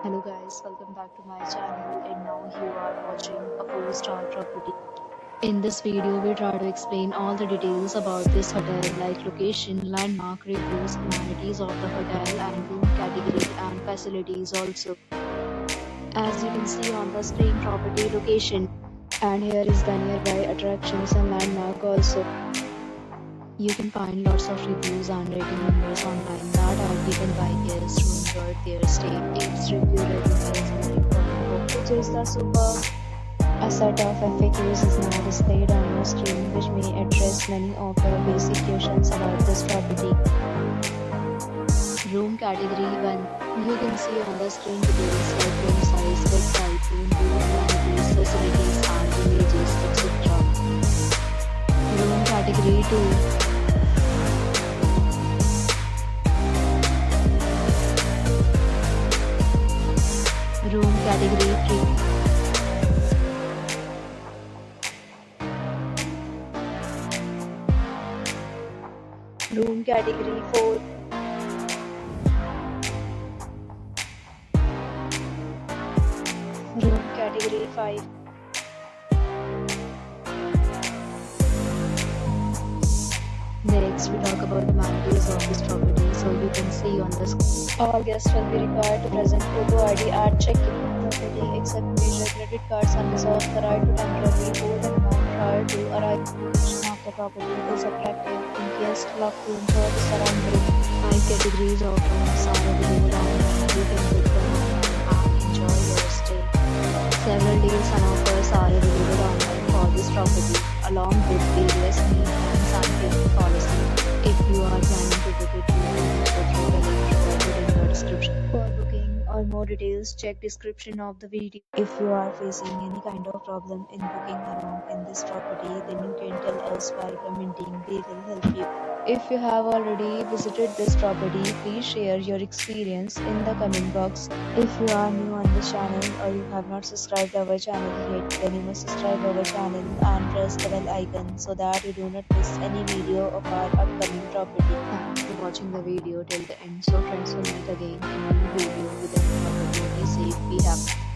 Hello guys, welcome back to my channel and now you are watching a 4-star property. In this video, we try to explain all the details about this hotel like location, landmark, reviews, amenities of the hotel and room category and facilities also. As you can see on the screen property location and here is the nearby attractions and landmark also. You can find lots of reviews and rating numbers online that are given by guests who enjoyed their stay. Its review rating is very important, which is the superb. A set of FAQs is now displayed on your screen, which may address many of your basic questions about this property. Room category 1. You can see on the screen details like room size, bed type, room view, amenities, facilities, and images, etc. Room category 2. Room category 3. Room category 4. Room category 5. Next, we talk about the amenities of this property. So you can see on the screen, all guests will be required to present photo ID at check-in. Property except major credit cards and reserves the right to temporarily hold an amount prior to arrival. Location of the property is attractive and guests love to enjoy the surroundings. 5 categories of rooms are available online. You can book them online and enjoy your stay. Several deals and offers are available online for this property, along with various means and payment policy. If you are planning to book it, you can use the through the link provided in the description. For booking or more details, check description of the video. If you are facing any kind of problem in booking a room in this property, then you can tell us by commenting. We will help you. If you have already visited this property, please share your experience in the comment box. If you are new on this channel or you have not subscribed our channel yet, then you must subscribe our channel and press the bell icon so that you do not miss any video of our upcoming property. Thanks for watching the video till the end. So friends, will meet again in a new video with a new property. Be safe, be happy.